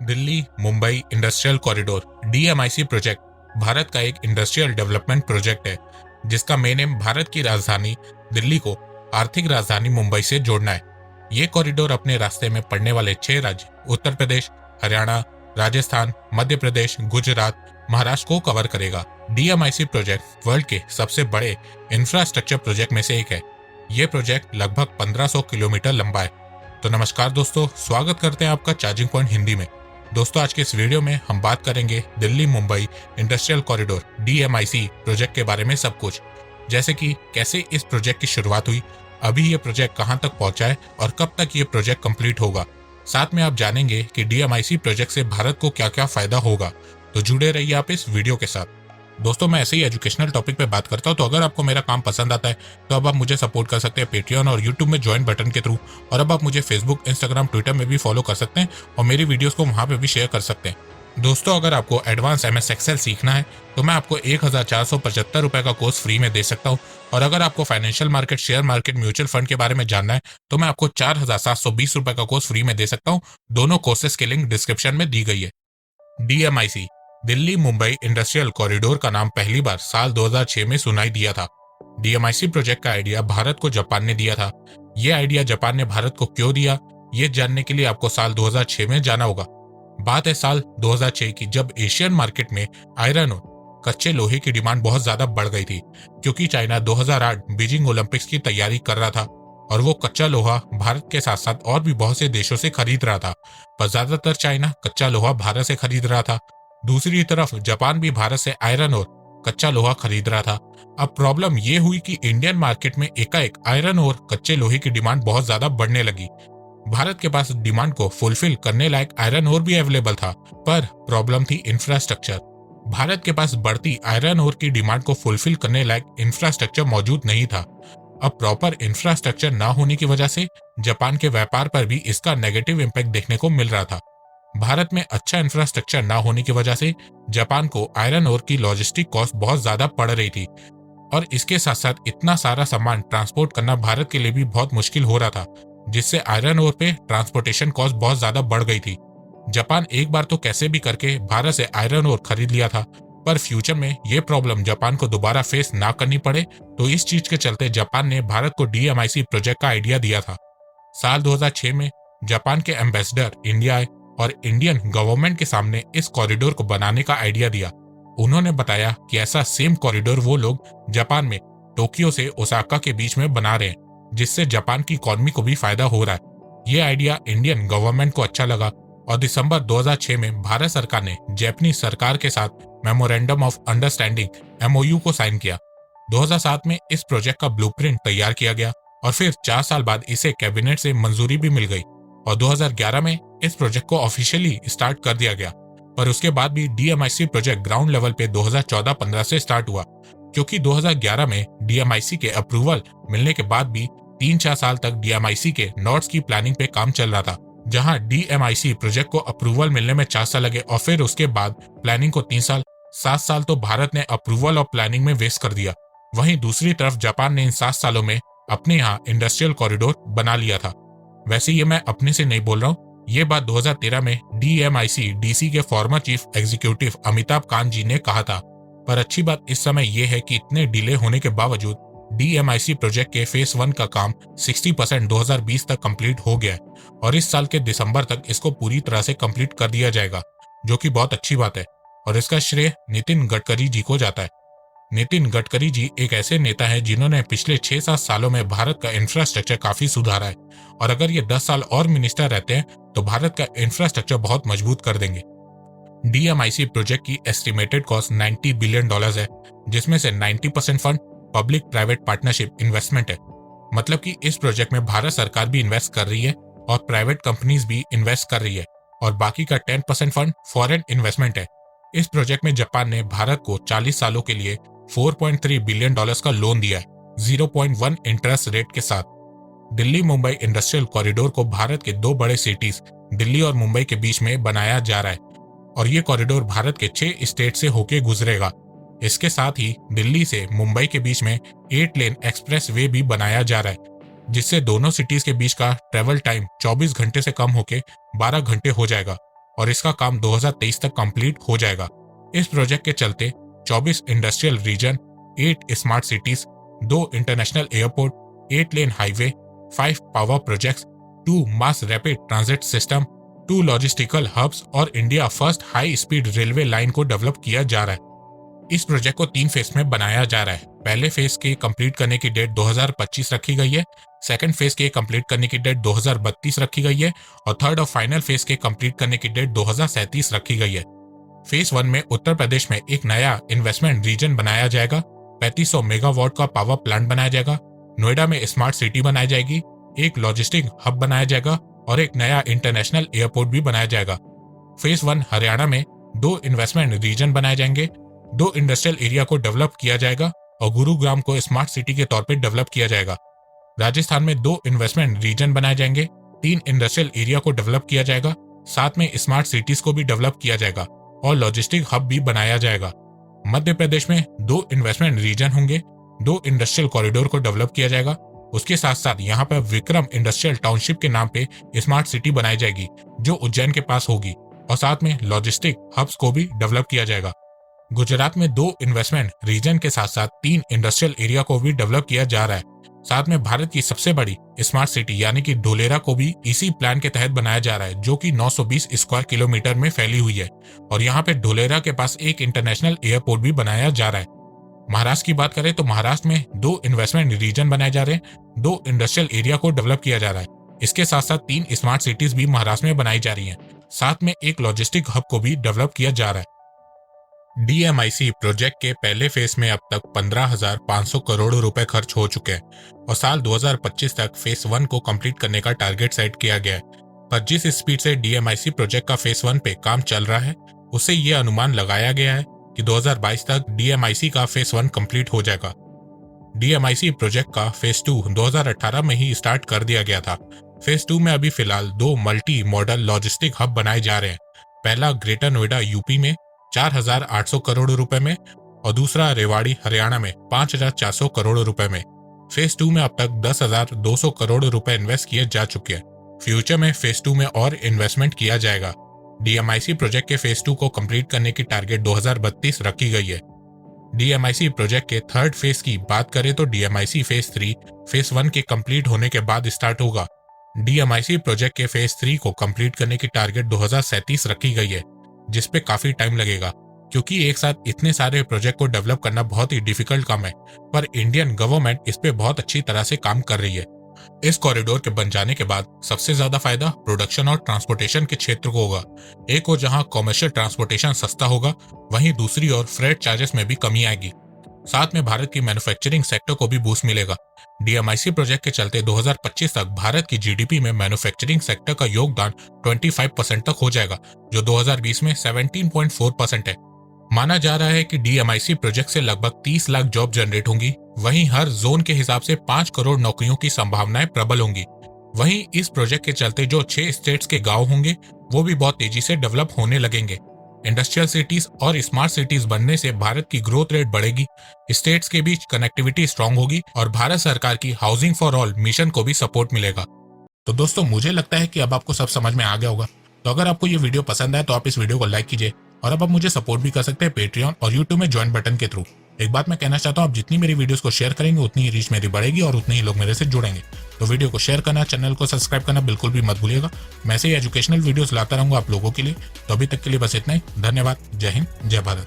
Delhi Mumbai industrial corridor DMIC project Bharat का एक industrial development project है जिसका मेन एम भारत की राजधानी दिल्ली को आर्थिक राजधानी मुंबई से जोड़ना है। ये कॉरिडोर अपने रास्ते में पड़ने वाले 6 राज्य उत्तर प्रदेश, हरियाणा, राजस्थान, मध्य प्रदेश, गुजरात, महाराष्ट्र को कवर करेगा। डीएमआईसी प्रोजेक्ट वर्ल्ड के सबसे बड़े इंफ्रास्ट्रक्चर प्रोजेक्ट में से एक है। ये प्रोजेक्ट लगभग 1500 किलोमीटर लंबा है। तो नमस्कार दोस्तों, स्वागत करते हैं आपका चार्जिंग पॉइंट हिंदी में। दोस्तों, आज के इस वीडियो में हम बात करेंगे Delhi Mumbai industrial corridor DMIC project के बारे में सब कुछ, जैसे कि कैसे इस प्रोजेक्ट की शुरुआत हुई, अभी ये प्रोजेक्ट कहां तक पहुंचा है और कब तक ये प्रोजेक्ट कंप्लीट होगा। साथ में आप जानेंगे कि डीएमआईसी प्रोजेक्ट से भारत को क्या क्या फायदा होगा। तो जुड़े रहिए आप इस वीडियो के साथ। दोस्तों, मैं ऐसे ही एजुकेशनल टॉपिक पे बात करता हूँ, तो अगर आपको मेरा काम पसंद आता है तो अब आप मुझे सपोर्ट कर सकते हैं पेट्रियन और यूट्यूब में ज्वाइन बटन के थ्रू, और अब आप मुझे फेसबुक, इंस्टाग्राम, ट्विटर में भी फॉलो कर सकते हैं और मेरी वीडियोस को वहाँ पे भी शेयर कर सकते हैं। दोस्तों, अगर आपको एडवांस एमएस एक्सेल सीखना है तो मैं आपको 1475 रुपए का कोर्स फ्री में दे सकता हूँ, और अगर आपको financial market, share market, mutual fund के बारे में जानना है तो मैं आपको 4720 रुपए का कोर्स फ्री में दे सकता हूँ। दोनों कोर्सेज की लिंक डिस्क्रिप्शन में दी गई है। DMIC Delhi Mumbai industrial corridor का नाम पहली बार साल 2006 में सुनाई दिया था। डीएमआईसी प्रोजेक्ट का आइडिया भारत को जापान ने दिया था। ये आइडिया जापान ने भारत को क्यों दिया, ये जानने के लिए आपको साल 2006 में जाना होगा। बात है साल 2006 की, जब एशियन मार्केट में आयरन और कच्चे लोहे की डिमांड बहुत ज्यादा बढ़ गई थी, क्योंकि चाइना 2008 बीजिंग ओलंपिक्स की तैयारी कर रहा था और वो कच्चा लोहा भारत के साथ साथ और भी बहुत से देशों से खरीद रहा था, पर ज्यादातर चाइना कच्चा लोहा भारत से खरीद रहा था। दूसरी तरफ जापान भी भारत से आयरन और कच्चा लोहा खरीद रहा था। अब प्रॉब्लम ये हुई कि इंडियन मार्केट में एकाएक आयरन और कच्चे लोहे की डिमांड बहुत ज्यादा बढ़ने लगी। भारत के पास डिमांड को फुलफिल करने लायक आयरन ओर भी अवेलेबल था, पर प्रॉब्लम थी इंफ्रास्ट्रक्चर। भारत के पास बढ़ती आयरन ओर की डिमांड को फुलफिल करने लायक इंफ्रास्ट्रक्चर मौजूद नहीं था। अब प्रॉपर इंफ्रास्ट्रक्चर ना होने की वजह से जापान के व्यापार पर भी इसका नेगेटिव इम्पैक्ट देखने को मिल रहा था। भारत में अच्छा इंफ्रास्ट्रक्चर ना होने की वजह से जापान को आयरन ओर की लॉजिस्टिक कॉस्ट बहुत ज्यादा पड़ रही थी, और इसके साथ साथ इतना सारा सामान ट्रांसपोर्ट करना भारत के लिए भी बहुत मुश्किल हो रहा था, जिससे आयरन ओर पे ट्रांसपोर्टेशन कॉस्ट बहुत ज्यादा बढ़ गई थी। जापान एक बार तो कैसे भी करके भारत से आयरन ओर खरीद लिया था, पर फ्यूचर में ये प्रॉब्लम जापान को दोबारा फेस ना करनी पड़े, तो इस चीज के चलते जापान ने भारत को डीएमआईसी प्रोजेक्ट का आइडिया दिया था। साल 2006 में जापान के एम्बेसडर इंडिया आए और इंडियन गवर्नमेंट के सामने इस कॉरिडोर को बनाने का आइडिया दिया। उन्होंने बताया कि ऐसा सेम कॉरिडोर वो लोग जापान में टोक्यो से ओसाका के बीच में बना रहे हैं, जिससे जापान की इकोनॉमी को भी फायदा हो रहा है। ये आइडिया इंडियन गवर्नमेंट को अच्छा लगा और दिसंबर 2006 में भारत सरकार ने जापानी सरकार के साथ मेमोरेंडम ऑफ अंडरस्टैंडिंग एमओयू को साइन किया। 2007 में इस प्रोजेक्ट का ब्लूप्रिंट तैयार किया गया और फिर 4 साल बाद इसे कैबिनेट से मंजूरी भी मिल गई, और 2011 में इस प्रोजेक्ट को ऑफिशियली स्टार्ट कर दिया गया। पर उसके बाद भी डीएमआईसी प्रोजेक्ट ग्राउंड लेवल पे 2014-15 से स्टार्ट हुआ, क्योंकि 2011 में डीएमआईसी के अप्रूवल मिलने के बाद भी 3-4 साल तक डीएमआईसी के नोड्स की प्लानिंग पे काम चल रहा था। जहां डीएमआईसी प्रोजेक्ट को अप्रूवल मिलने में 4 साल लगे और फिर उसके बाद प्लानिंग को 3 साल, 7 साल तो भारत ने अप्रूवल और प्लानिंग में वेस्ट कर दिया। वहीं दूसरी तरफ जापान ने इन 7 सालों में अपने यहाँ इंडस्ट्रियल कॉरिडोर बना लिया था। वैसे ये मैं अपने से नहीं बोल रहा हूँ, ये बात 2013 में डीएमआईसी डीसी के former chief executive Amitabh Kant ji ने कहा था। पर अच्छी बात इस समय ये है कि इतने डिले होने के बावजूद डीएमआईसी प्रोजेक्ट के फेज 1 का काम 60% 2020 तक कंप्लीट हो गया है, और इस साल के दिसंबर तक इसको पूरी तरह से कंप्लीट कर दिया जाएगा, जो कि बहुत अच्छी बात है। और इसका श्रेय नितिन गडकरी जी को जाता है। नितिन गडकरी जी एक ऐसे नेता हैं जिन्होंने पिछले 6-7 सालों में भारत का इंफ्रास्ट्रक्चर काफी सुधारा है, और अगर ये 10 साल और मिनिस्टर रहते हैं तो भारत का इंफ्रास्ट्रक्चर बहुत मजबूत कर देंगे। डीएमआईसी प्रोजेक्ट की एस्टिमेटेड कॉस्ट $90 बिलियन है, जिसमें से 90% fund public private partnership investment है। मतलब कि इस प्रोजेक्ट में भारत सरकार भी इन्वेस्ट कर रही है और प्राइवेट कंपनीज भी इन्वेस्ट कर रही है, और बाकी का 10% फंड फॉरेन इन्वेस्टमेंट है। इस प्रोजेक्ट में जापान ने भारत को 40 सालों के लिए $4.3 बिलियन का लोन दिया है, 0.1 इंटरेस्ट रेट के साथ। दिल्ली मुंबई इंडस्ट्रियल कॉरिडोर को भारत के 2 बड़े सिटीज दिल्ली और मुंबई के बीच में बनाया जा रहा है, और ये कॉरिडोर भारत के 6 स्टेट से होके गुजरेगा। इसके साथ ही दिल्ली से मुंबई के बीच में 8 लेन एक्सप्रेस वे भी बनाया जा रहा है, जिससे दोनों सिटीज के बीच का ट्रेवल टाइम 24 घंटे से कम होके 12 घंटे हो जाएगा, और इसका काम 2023 तक कंप्लीट हो जाएगा। इस प्रोजेक्ट के चलते 24 industrial region, 8 smart cities, 2 international airport, 8 lane highway, 5 power projects, 2 mass rapid transit system, 2 logistical hubs और India first high speed railway line को डेवलप किया जा रहा है। इस प्रोजेक्ट को 3 फेज में बनाया जा रहा है। पहले फेज के कंप्लीट करने की डेट 2025 रखी गई है, सेकंड फेज के कंप्लीट करने की डेट 2032 रखी गई है और थर्ड और फाइनल फेज के कंप्लीट करने की डेट 2037 रखी गई है। फेज 1 में उत्तर प्रदेश में एक नया इन्वेस्टमेंट रीजन बनाया जाएगा, 3500 मेगावाट का पावर प्लांट बनाया जाएगा, नोएडा में स्मार्ट सिटी बनाई जाएगी, एक लॉजिस्टिक हब बनाया जाएगा और एक नया इंटरनेशनल एयरपोर्ट भी बनाया जाएगा। फेज 1 हरियाणा में 2 इन्वेस्टमेंट रीजन बनाए जाएंगे, 2 इंडस्ट्रियल एरिया को डेवलप किया जाएगा और गुरुग्राम को स्मार्ट सिटी के तौर पर डेवलप किया जाएगा। राजस्थान में 2 इन्वेस्टमेंट रीजन बनाए जाएंगे, 3 इंडस्ट्रियल एरिया को डेवलप किया जाएगा, साथ में स्मार्ट सिटीज को भी डेवलप किया जाएगा और लॉजिस्टिक हब भी बनाया जाएगा। मध्य प्रदेश में 2 इन्वेस्टमेंट रीजन होंगे, 2 इंडस्ट्रियल कॉरिडोर को डेवलप किया जाएगा। उसके साथ साथ यहाँ पर विक्रम इंडस्ट्रियल टाउनशिप के नाम पे स्मार्ट सिटी बनाई जाएगी जो उज्जैन के पास होगी और साथ में लॉजिस्टिक हब्स को भी डेवलप किया जाएगा। गुजरात में 2 इन्वेस्टमेंट रीजन के साथ साथ 3 इंडस्ट्रियल एरिया को भी डेवलप किया जा रहा है। साथ में भारत की सबसे बड़ी स्मार्ट सिटी यानी कि ढोलेरा को भी इसी प्लान के तहत बनाया जा रहा है, जो कि 920 स्क्वायर किलोमीटर में फैली हुई है और यहाँ पे ढोलेरा के पास एक इंटरनेशनल एयरपोर्ट भी बनाया जा रहा है। महाराष्ट्र की बात करें तो महाराष्ट्र में 2 इन्वेस्टमेंट रीजन बनाए जा रहे हैं, 2 इंडस्ट्रियल एरिया को डेवलप किया जा रहा है। इसके साथ साथ 3 स्मार्ट सिटीज भी महाराष्ट्र में बनाई जा रही है, साथ में एक लॉजिस्टिक हब को भी डेवलप किया जा रहा है। DMIC प्रोजेक्ट के पहले फेज में अब तक 15,500 करोड़ रुपए खर्च हो चुके हैं और साल 2025 तक फेज 1 को कंप्लीट करने का टारगेट सेट किया गया है। पर जिस स्पीड से DMIC प्रोजेक्ट का फेज 1 पे काम चल रहा है, उससे ये अनुमान लगाया गया है कि 2022 तक DMIC का फेज 1 कंप्लीट हो जाएगा। DMIC प्रोजेक्ट का फेज 2 2018 में ही स्टार्ट कर दिया गया था। फेज 2 में अभी फिलहाल 2 मल्टी मॉडल लॉजिस्टिक हब बनाए जा रहे हैं। पहला ग्रेटर नोएडा यूपी में 4,800 करोड़ रुपए में और दूसरा रेवाड़ी हरियाणा में 5,400 करोड़ रुपए में। फेज 2 में अब तक 10,200 करोड़ रुपए इन्वेस्ट किए जा चुके हैं। फ्यूचर में फेज 2 में और इन्वेस्टमेंट किया जाएगा। DMIC प्रोजेक्ट के फेज 2 को कंप्लीट करने की टारगेट 2032 रखी गई है। DMIC प्रोजेक्ट के थर्ड फेज की बात करें तो DMIC फेज 3 फेज 1 के कंप्लीट होने के बाद स्टार्ट होगा। DMIC प्रोजेक्ट के फेज 3 को कंप्लीट करने की टारगेट 2037 रखी गई है, जिसपे काफी टाइम लगेगा क्योंकि एक साथ इतने सारे प्रोजेक्ट को डेवलप करना बहुत ही डिफिकल्ट काम है, पर इंडियन गवर्नमेंट इस पे बहुत अच्छी तरह से काम कर रही है। इस कॉरिडोर के बन जाने के बाद सबसे ज्यादा फायदा प्रोडक्शन और ट्रांसपोर्टेशन के क्षेत्र को होगा। एक और जहां कॉमर्शियल ट्रांसपोर्टेशन सस्ता होगा, वहीं दूसरी ओर फ्रेट चार्जेस में भी कमी आएगी। साथ में भारत की मैन्युफैक्चरिंग सेक्टर को भी बूस्ट मिलेगा। DMIC प्रोजेक्ट के चलते 2025 तक भारत की GDP में मैन्युफैक्चरिंग सेक्टर का योगदान 25% तक हो जाएगा, जो 2020 में 17.4% है। माना जा रहा है कि DMIC प्रोजेक्ट से लगभग 30 लाख जॉब जनरेट होंगी। वहीं हर जोन के हिसाब से 5 करोड़ नौकरियों की संभावनाएं प्रबल होंगी। वहीं इस प्रोजेक्ट के चलते जो 6 स्टेट्स के गांव होंगे वो भी बहुत तेजी से डेवलप होने लगेंगे। इंडस्ट्रियल सिटीज और स्मार्ट सिटीज बनने से भारत की ग्रोथ रेट बढ़ेगी, स्टेट्स के बीच कनेक्टिविटी स्ट्रांग होगी और भारत सरकार की हाउसिंग फॉर ऑल मिशन को भी सपोर्ट मिलेगा। तो दोस्तों, मुझे लगता है कि अब आपको सब समझ में आ गया होगा। तो अगर आपको ये वीडियो पसंद आए तो आप इस वीडियो को लाइक कीजिए और अब आप मुझे सपोर्ट भी कर सकते हैं पेट्रियन और यूट्यूब में ज्वाइन बटन के थ्रू। एक बात मैं कहना चाहता हूँ, आप जितनी मेरी वीडियोस को शेयर करेंगे उतनी ही रीच मेरी बढ़ेगी और उतने ही लोग मेरे से जुड़ेंगे। तो वीडियो को शेयर करना, चैनल को सब्सक्राइब करना बिल्कुल भी मत भूलिएगा। मैं ऐसे ही एजुकेशनल वीडियोस लाता रहूंगा आप लोगों के लिए। तो अभी तक के लिए बस इतना ही। धन्यवाद। जय हिंद, जय भारत।